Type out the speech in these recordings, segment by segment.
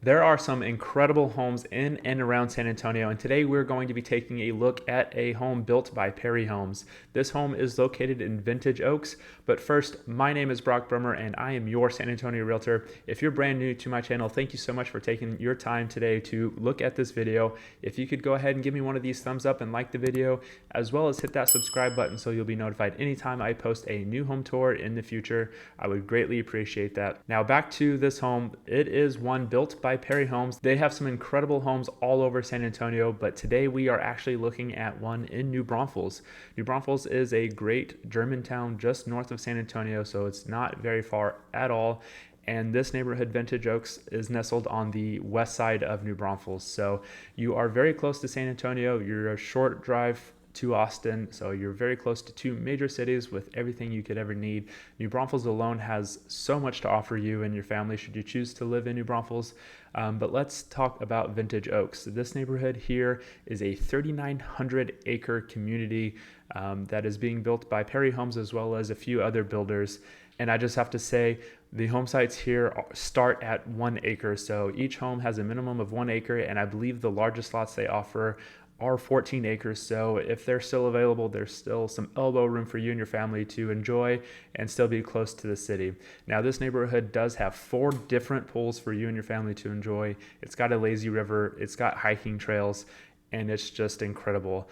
There are some incredible homes in and around San Antonio, and today we're going to be taking a look at a home built by Perry Homes. This home is located in Vintage Oaks, but first, my name is Brock.Bremmer and I am your San Antonio realtor. If you're brand new to my channel, thank you so much for taking your time today to look at this video. If you could go ahead and give me one of these thumbs up and like the video, as well as hit that subscribe button so you'll be notified anytime I post a new home tour in the future, I would greatly appreciate that. Now back to this home. It is one built by Perry Homes. They have some incredible homes all over San Antonio, but today we are actually looking at one in New Braunfels. New Braunfels is a great German town just north of San Antonio, so it's not very far at all. And this neighborhood, Vintage Oaks, is nestled on the west side of New Braunfels. So you are very close to San Antonio. You're a short drive to Austin, so you're very close to two major cities with everything you could ever need. New Braunfels alone has so much to offer you and your family should you choose to live in New Braunfels. But let's talk about Vintage Oaks. This neighborhood here is a 3,900 acre community that is being built by Perry Homes as well as a few other builders. And I just have to say, the home sites here start at 1 acre. So each home has a minimum of 1 acre, and I believe the largest lots they offer are 14 acres. So if they're still available, there's still some elbow room for you and your family to enjoy and still be close to the city. Now, this neighborhood does have 4 different pools for you and your family to enjoy. It's got a lazy river, it's got hiking trails, and it's just incredible.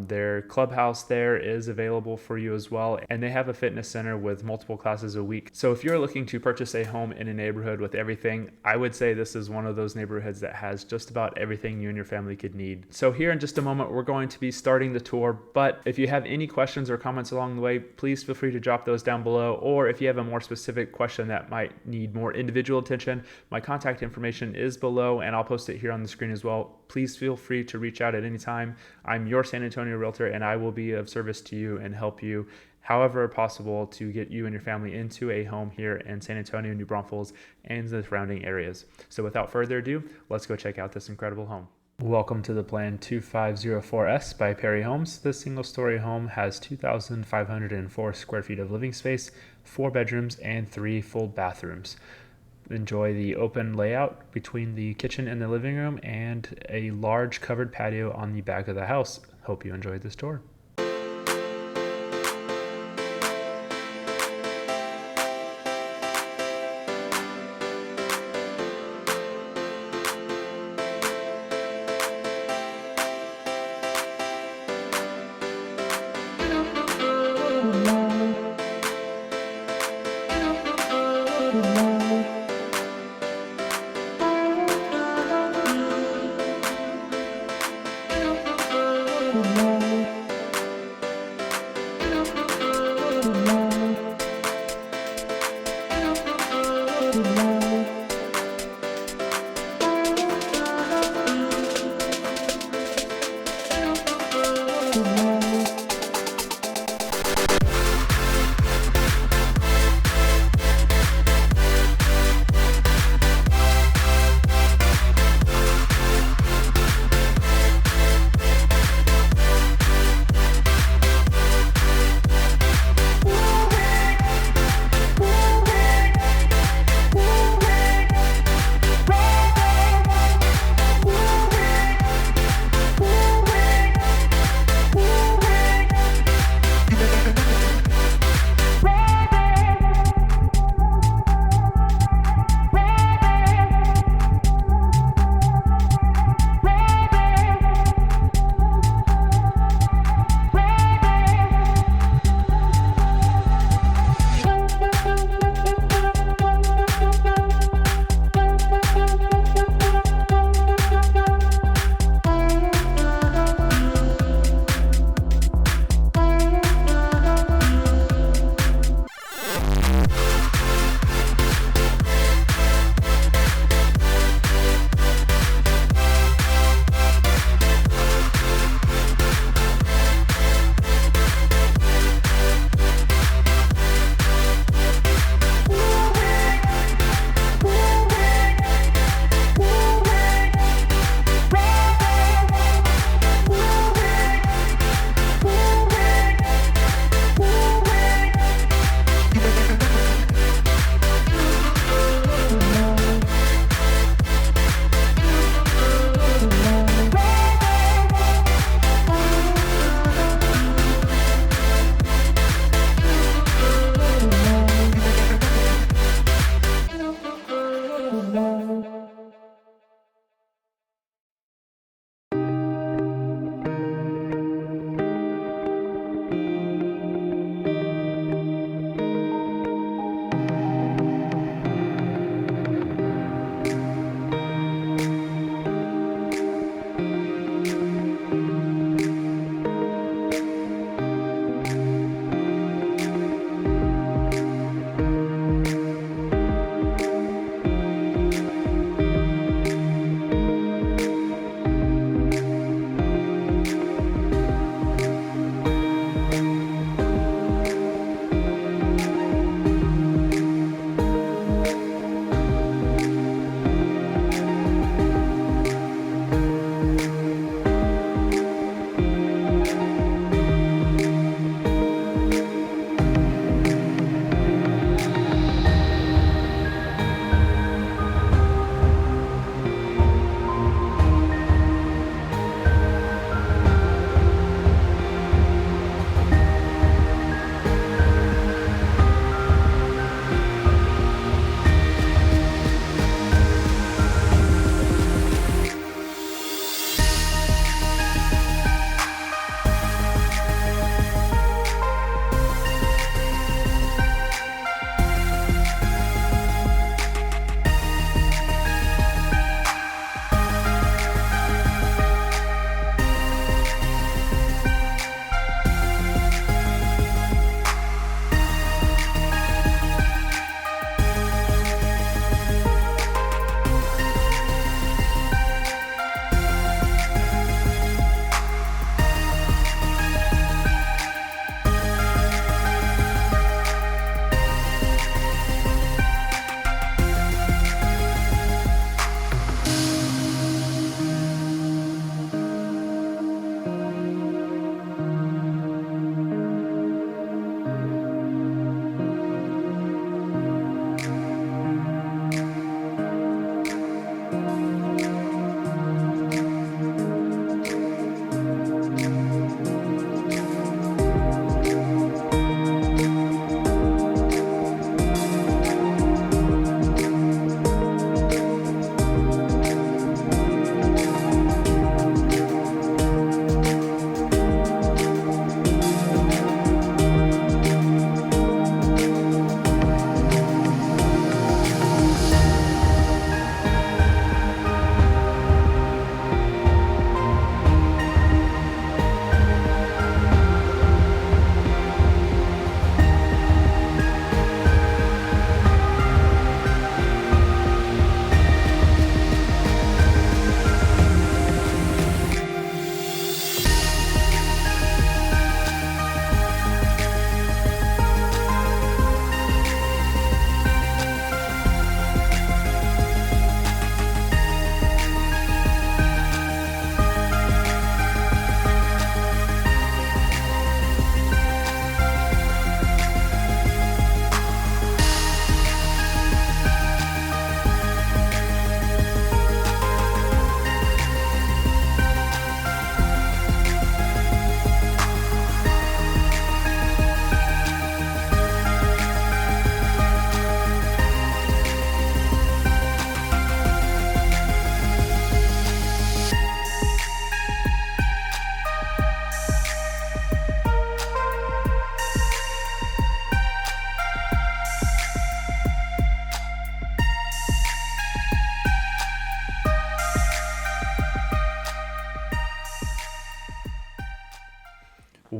Their clubhouse there is available for you as well, and they have a fitness center with multiple classes a week. So if you're looking to purchase a home in a neighborhood with everything, I would say this is one of those neighborhoods that has just about everything you and your family could need. So here in just a moment, we're going to be starting the tour, but if you have any questions or comments along the way, please feel free to drop those down below, or if you have a more specific question that might need more individual attention, my contact information is below, and I'll post it here on the screen as well. Please feel free to reach out at any time. I'm your San Antonio realtor, and I will be of service to you and help you however possible to get you and your family into a home here in San Antonio, New Braunfels, and the surrounding areas. So without further ado, let's go check out this incredible home. Welcome to the Plan 2504S by Perry Homes. This single-story home has 2,504 square feet of living space, 4 bedrooms, and 3 full bathrooms. Enjoy the open layout between the kitchen and the living room and a large covered patio on the back of the house. Hope you enjoyed this tour.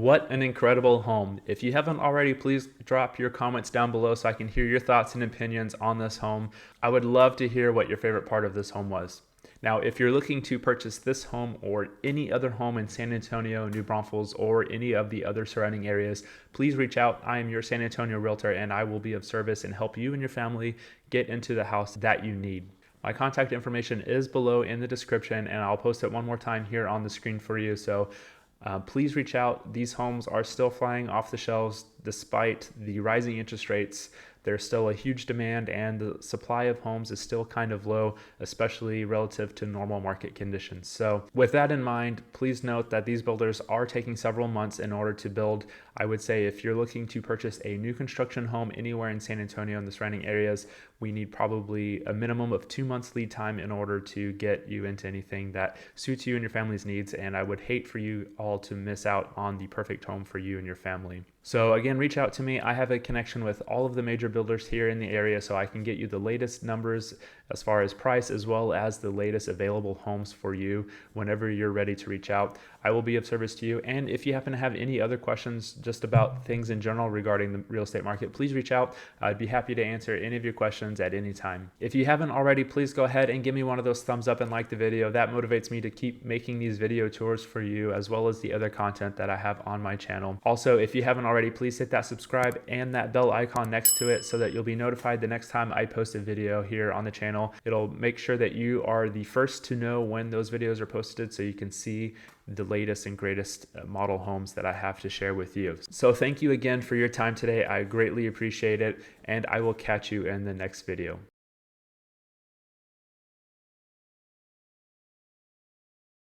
What an incredible home. If you haven't already, please drop your comments down below so I can hear your thoughts and opinions on this home. I would love to hear what your favorite part of this home was. Now, if you're looking to purchase this home or any other home in San Antonio, New Braunfels, or any of the other surrounding areas, please reach out. I am your San Antonio realtor, and I will be of service and help you and your family get into the house that you need. My contact information is below in the description, and I'll post it one more time here on the screen for you. So please reach out. These homes are still flying off the shelves despite the rising interest rates. There's still a huge demand, and the supply of homes is still kind of low, especially relative to normal market conditions. So with that in mind, please note that these builders are taking several months in order to build. I would say if you're looking to purchase a new construction home anywhere in San Antonio and the surrounding areas, we need probably a minimum of 2 months lead time in order to get you into anything that suits you and your family's needs. And I would hate for you all to miss out on the perfect home for you and your family. So again, reach out to me. I have a connection with all of the major builders here in the area, so I can get you the latest numbers as far as price, as well as the latest available homes for you whenever you're ready to reach out. I will be of service to you. And if you happen to have any other questions just about things in general regarding the real estate market, please reach out. I'd be happy to answer any of your questions at any time. If you haven't already, please go ahead and give me one of those thumbs up and like the video. That motivates me to keep making these video tours for you, as well as the other content that I have on my channel. Also, if you haven't already, please hit that subscribe and that bell icon next to it so that you'll be notified the next time I post a video here on the channel. It'll make sure that you are the first to know when those videos are posted, so you can see the latest and greatest model homes that I have to share with you. So thank you again for your time today. I greatly appreciate it, and I will catch you in the next video.